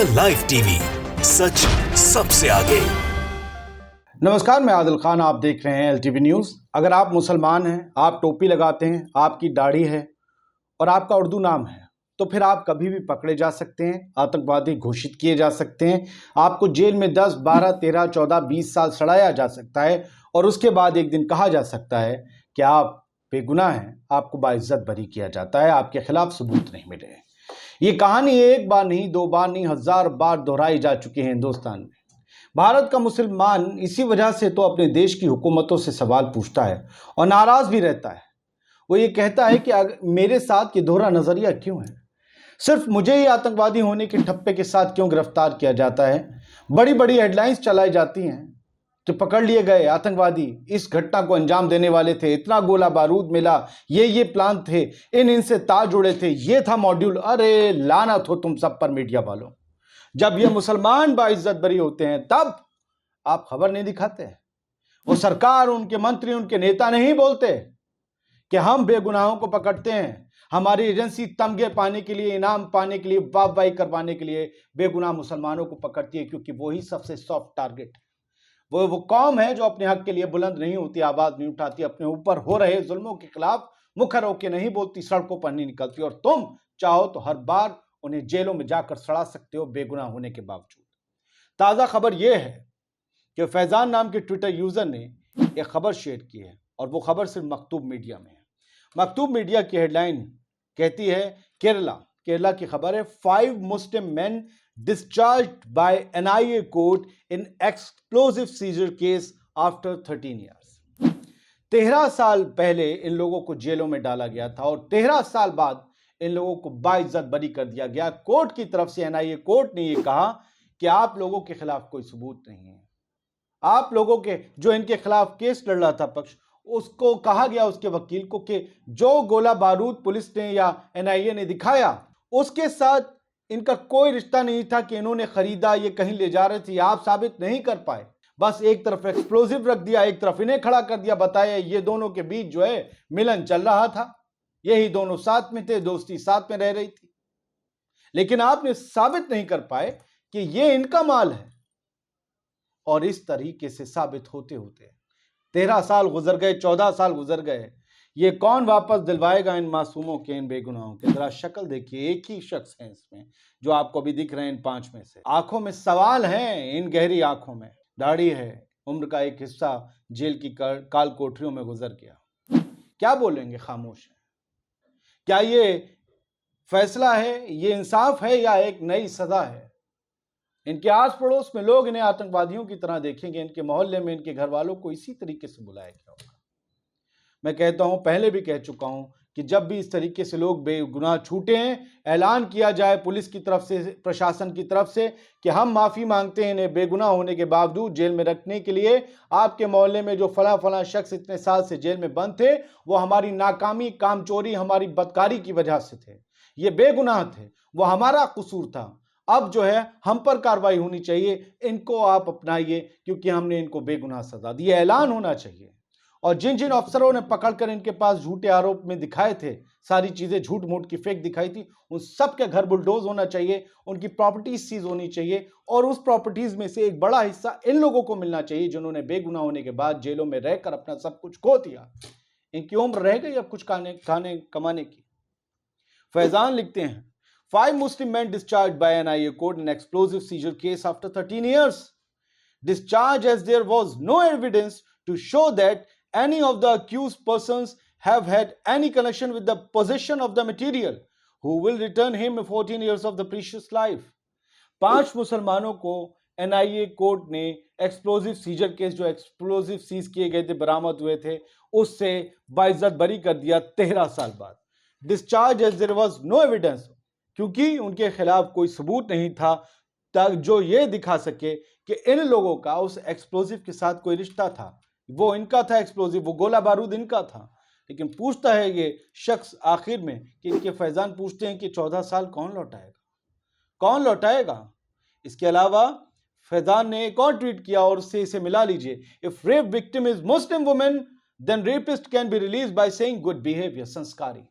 India live TV, सच सबसे आगे। नमस्कार, मैं आदिल खान, आप देख रहे हैं एलटीवी न्यूज़। अगर आप मुसलमान हैं, आप टोपी लगाते हैं, आपकी दाढ़ी है और आपका उर्दू नाम है, तो फिर आप कभी भी पकड़े जा सकते हैं, आतंकवादी घोषित किए जा सकते हैं, आपको जेल में 10, 12, 13, 14, 20 साल सड़ाया जा सकता है और उसके बाद एक दिन कहा जा सकता है कि आप बेगुनाह हैं, आपको बाइज्जत बरी किया जाता है, आपके खिलाफ सबूत नहीं मिले। ये कहानी एक बार नहीं, दो बार नहीं, 1000 बार दोहराई जा चुकी है हिंदुस्तान में। भारत का मुसलमान इसी वजह से तो अपने देश की हुकूमतों से सवाल पूछता है और नाराज भी रहता है। वो ये कहता है कि मेरे साथ ये दोहरा नजरिया क्यों है? सिर्फ मुझे ही आतंकवादी होने के ठप्पे के साथ क्यों गिरफ्तार किया जाता है? बड़ी बड़ी हेडलाइंस चलाई जाती हैं कि पकड़ लिए गए आतंकवादी इस घटना को अंजाम देने वाले थे, इतना गोला बारूद मिला, ये प्लान थे, इनसे तार जुड़े थे, ये था मॉड्यूल। अरे लानत हो तुम सब पर मीडिया वालों। जब ये मुसलमान बाइज्जत बरी होते हैं तब आप खबर नहीं दिखाते। वो सरकार, उनके मंत्री, उनके नेता नहीं बोलते कि हम बेगुनाहों को पकड़ते हैं, हमारी एजेंसी तमगे पाने के लिए, इनाम पाने के लिए, वाहवाही करवाने के लिए बेगुनाह मुसलमानों को पकड़ती है, क्योंकि वही सबसे सॉफ्ट टारगेट है। वो कौम है जो अपने हक के लिए बुलंद नहीं होती, आवाज नहीं उठाती, अपने ऊपर हो रहे जुल्मों के खिलाफ मुखर होकर नहीं बोलती, सड़कों पर नहीं निकलती। और तुम चाहो तो हर बार उन्हें जेलों में जाकर सड़ा सकते हो बेगुनाह होने के बावजूद। ताजा खबर यह है कि फैजान नाम के ट्विटर यूजर ने एक खबर शेयर की है और वो खबर सिर्फ मकतूब मीडिया में है। मकतूब मीडिया की हेडलाइन कहती है केरला की खबर है, 5 मुस्लिम main discharged by NIA court in explosive seizure case after 13 years। 13 साल पहले इन लोगों को जेलों में डाला गया था और 13 साल बाद इन लोगों को बाइज्जत बरी कर दिया गया। कोर्ट की तरफ से NIA कोर्ट ने यह कहा कि आप लोगों के खिलाफ कोई सबूत नहीं है। आप लोगों के जो इनके खिलाफ केस लड़ रहा था पक्ष, उसको कहा गया, उसके वकील को, कि जो गोला बारूद पुलिस ने या NIA ने दिखाया उसके साथ इनका कोई रिश्ता नहीं था कि इन्होंने खरीदा, ये कहीं ले जा रहे थे। आप साबित नहीं कर पाए, बस एक तरफ एक्सप्लोजिव रख दिया, एक तरफ इन्हें खड़ा कर दिया, बताया ये दोनों के बीच जो है मिलन चल रहा था, यही दोनों साथ में थे, दोस्ती साथ में रह रही थी, लेकिन आपने साबित नहीं कर पाए कि ये इनका माल है। और इस तरीके से साबित होते होते 13 साल गुजर गए, 14 साल गुजर गए। ये कौन वापस दिलवाएगा इन मासूमों के, इन बेगुनाहों के? जरा शक्ल देखिए, एक ही शख्स है इसमें जो आपको अभी दिख रहे हैं इन 5 में से। आंखों में सवाल हैं, इन गहरी आंखों में दाढ़ी है, उम्र का एक हिस्सा जेल की काल कोठरियों में गुजर गया। क्या बोलेंगे? खामोश है। क्या ये फैसला है, ये इंसाफ है, या एक नई सजा है? इनके आस पड़ोस में लोग इन्हें आतंकवादियों की तरह देखेंगे, इनके मोहल्ले में इनके घर वालों को इसी तरीके से बुलाया गया होगा। मैं कहता हूं, पहले भी कह चुका हूं कि जब भी इस तरीके से लोग बेगुनाह छूटे हैं, ऐलान किया जाए पुलिस की तरफ से, प्रशासन की तरफ से, कि हम माफी मांगते हैं इन्हें बेगुनाह होने के बावजूद जेल में रखने के लिए। आपके मोहल्ले में जो फला शख्स इतने साल से जेल में बंद थे, वो हमारी नाकामी, कामचोरी, हमारी बदकारी की वजह से थे, ये बेगुनाह थे, वो हमारा कसूर था। अब जो है हम पर कार्रवाई होनी चाहिए, इनको आप अपनाइए क्योंकि हमने इनको बेगुनाह सजा दी। ऐलान होना चाहिए। और जिन जिन अफसरों ने पकड़कर इनके पास झूठे आरोप में दिखाए थे, सारी चीजें झूठ मूठ की फेक दिखाई थी, उन सब के घर बुलडोज होना चाहिए, उनकी प्रॉपर्टीज सीज होनी चाहिए और उस प्रॉपर्टीज में से एक बड़ा हिस्सा इन लोगों को मिलना चाहिए जिन्होंने बेगुनाह होने के बाद जेलों में रहकर अपना सब कुछ खो दिया। इनकी उम्र रह गई अब कुछ खाने कमाने की। फैजान लिखते हैं, 5 Muslim men discharged by NIA court in explosive seizure case after 13 years. Discharged as there was no evidence to show that any of the accused persons have had any connection with the possession of the material, who will return him 14 years of the precious life. 5 मुसलमानों को NIA court ने explosive scissor case, जो explosive seize किए गए थे, बरामद हुए थे, उससे बाइज्जत बरी कर दिया 13 साल बाद। Discharge as there was no evidence, क्योंकि उनके खिलाफ कोई सबूत नहीं था जो ये दिखा सके कि इन लोगों का उस एक्सप्लोजिव के साथ कोई रिश्ता था, वो इनका था एक्सप्लोजिव, वो गोला बारूद इनका था। लेकिन पूछता है ये शख्स आखिर में कि इनके फैजान पूछते हैं कि 14 साल कौन लौटाएगा, कौन लौटाएगा? इसके अलावा फैजान ने एक और ट्वीट किया और उससे इसे मिला लीजिए, if rape victim is Muslim women then rapist can be release by saying good behaviour. संस्कारी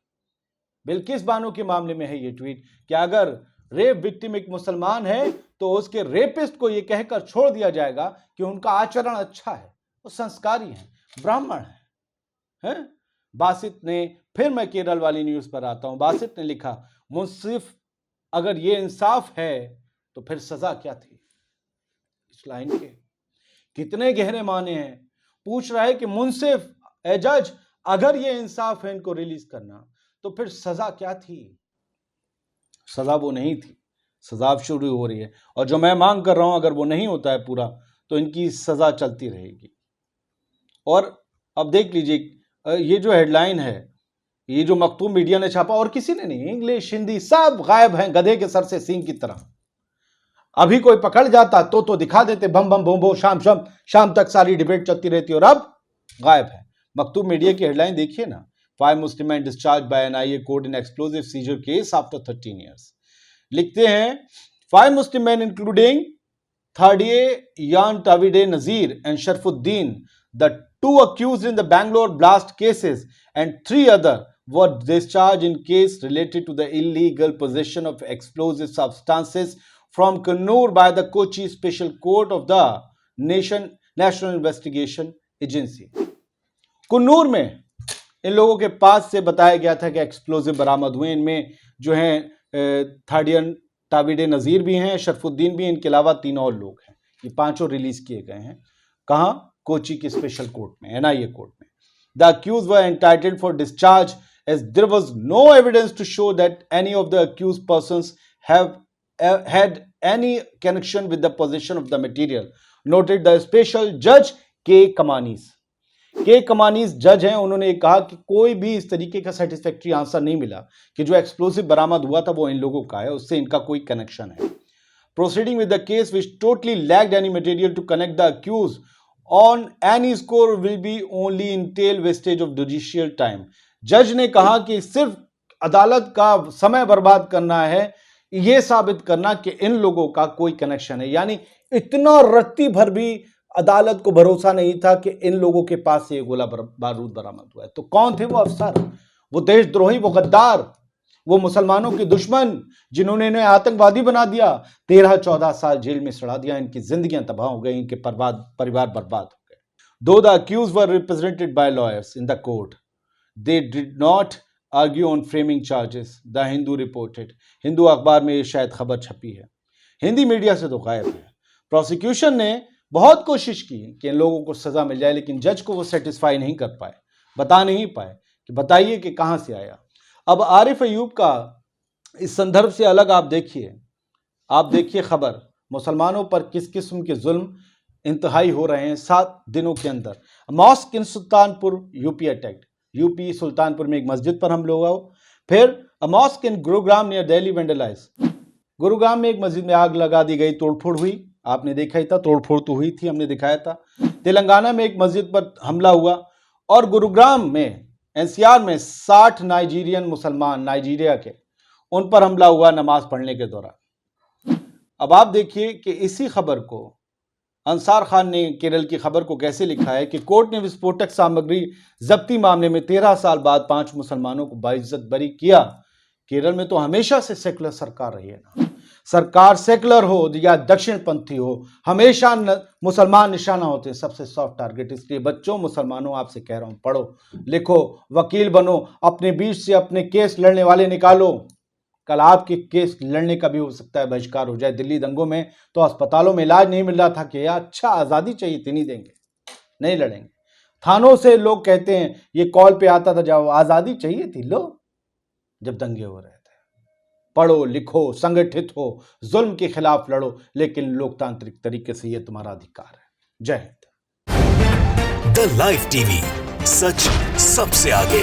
बिल्किस बानो के मामले में है ये ट्वीट कि अगर रेप विक्टिम एक मुसलमान है तो उसके रेपिस्ट को यह कहकर छोड़ दिया जाएगा कि उनका आचरण अच्छा है, वो संस्कारी है, ब्राह्मण है? बासित ने, फिर मैं केरल वाली न्यूज पर आता हूं, बासित ने लिखा, मुंसिफ अगर ये इंसाफ है तो फिर सजा क्या थी? इस लाइन के कितने गहरे माने हैं। पूछ रहा है कि मुंसिफ ए जज, अगर ये इंसाफ है इनको रिलीज करना तो फिर सजा क्या थी? सजा वो नहीं थी, सजा अब शुरू हो रही है, और जो मैं मांग कर रहा हूं अगर वो नहीं होता है पूरा तो इनकी सजा चलती रहेगी। और अब देख लीजिए, ये जो हेडलाइन है, ये जो मखतूम मीडिया ने छापा, और किसी ने नहीं, इंग्लिश हिंदी सब गायब हैं गधे के सर से सींग की तरह। अभी कोई पकड़ जाता तो दिखा देते, बम बम बोम बो, शाम तक सारी डिबेट चलती रहती, और अब गायब है। मखतूम मीडिया की हेडलाइन देखिए ना, 5 Muslim men discharged by NIA court in explosive seizure case after 13 years. लिखते हैं 5 Muslim men including Thadiye Yan Tawide Nazir and Sharfuddin, the 2 accused in the Bangalore blast cases, and 3 other were discharged in case related to the illegal possession of explosive substances from Kannur by the Kochi Special Court of the National Investigation Agency. Kannur में इन लोगों के पास से बताया गया था कि explosive बरामद हुए। इनमें जो हैं थाडियन ताबिडे नज़ीर भी हैं, शरफुद्दीन भी, इनके अलावा 3 और लोग हैं। ये 5 रिलीज किए गए हैं। कहाँ? कोची की स्पेशल कोर्ट में, NIA कोर्ट में। The accused were entitled for discharge as there was no evidence to show that any of the accused persons have had any connection with the possession of the material, noted the special judge के कमानीस जज हैं। उन्होंने कहा कि कोई भी इस तरीके का सेटिस्फैक्ट्री आंसर नहीं मिला कि जो एक्सप्लोसिव बरामद हुआ था वो इन लोगों का है, उससे इनका कोई कनेक्शन है। Proceeding with the case which totally lacked any material to connect the accused on any score will be only an utter wastage of judicial time. जज ने कहा कि सिर्फ अदालत का समय बर्बाद करना है, ये साबित करना कि इन लोगों का कोई कनेक्शन है। यानी इतना रत्ती भर भी अदालत को भरोसा नहीं था कि इन लोगों के पास से ये गोला बारूद बरामद हुआ है। तो कौन थे वो अफसर? वो देशद्रोही, वो गद्दार, वो मुसलमानों के दुश्मन जिन्होंने इन्हें आतंकवादी बना दिया, 13-14 साल जेल में सड़ा दिया, इनकी जिंदगियां तबाह हो गई, इनके परिवार बर्बाद हो गए। दो the accused were represented by lawyers in the court, they did not argue on framing charges, the Hindu reported. Hindu अखबार में ये शायद खबर छपी है, हिंदी मीडिया से तो गायब है। प्रोसिक्यूशन ने बहुत कोशिश की कि इन लोगों को सजा मिल जाए, लेकिन जज को वो सेटिस्फाई नहीं कर पाए, बता नहीं पाए कि बताइए कि कहां से आया। अब आरिफ अयूब का इस संदर्भ से अलग आप देखिए खबर, मुसलमानों पर किस किस्म के जुल्म इंतहाई हो रहे हैं 7 दिनों के अंदर। Mosque in Sultanpur UP attacked, UP Sultanpur में एक मस्जिद पर हमला हुआ। फिर mosque in Gurugram near Delhi vandalised, Gurugram में एक मस्जिद में आग लगा दी गई, तोड़फोड़ हुई, आपने देखा ही था, तोड़फोड़ तो हुई थी, हमने दिखाया था। तेलंगाना में एक मस्जिद पर हमला हुआ, और गुरुग्राम में NCR में 60 नाइजीरियन मुसलमान, नाइजीरिया के, उन पर हमला हुआ नमाज पढ़ने के दौरान। अब आप देखिए कि इसी खबर को अंसार खान ने केरल की खबर को कैसे लिखा है कि कोर्ट ने विस्फोटक सामग्री जब्ती मामले में 13 साल बाद 5 मुसलमानों को बाइज्जत बरी किया। केरल में तो हमेशा से सेकुलर सरकार रही है ना, सरकार सेकुलर हो या दक्षिणपंथी हो, हमेशा मुसलमान निशाना होते हैं, सबसे सॉफ्ट टारगेट। इसलिए बच्चों, मुसलमानों, आपसे कह रहा हूं, पढ़ो लिखो, वकील बनो, अपने बीच से अपने केस लड़ने वाले निकालो। कल आपके केस लड़ने का भी हो सकता है बहिष्कार हो जाए। दिल्ली दंगों में तो अस्पतालों में इलाज नहीं मिल रहा था कि यार अच्छा आज़ादी चाहिए थी, नहीं देंगे, नहीं लड़ेंगे। थानों से लोग कहते हैं, ये कॉल पे आता था, जब आज़ादी चाहिए थी लो, जब दंगे हो रहे थे। पढ़ो लिखो, संगठित हो, जुल्म के खिलाफ लड़ो, लेकिन लोकतांत्रिक तरीके से ये तुम्हारा अधिकार है। जय हिंद। द लाइव टीवी, सच सबसे आगे।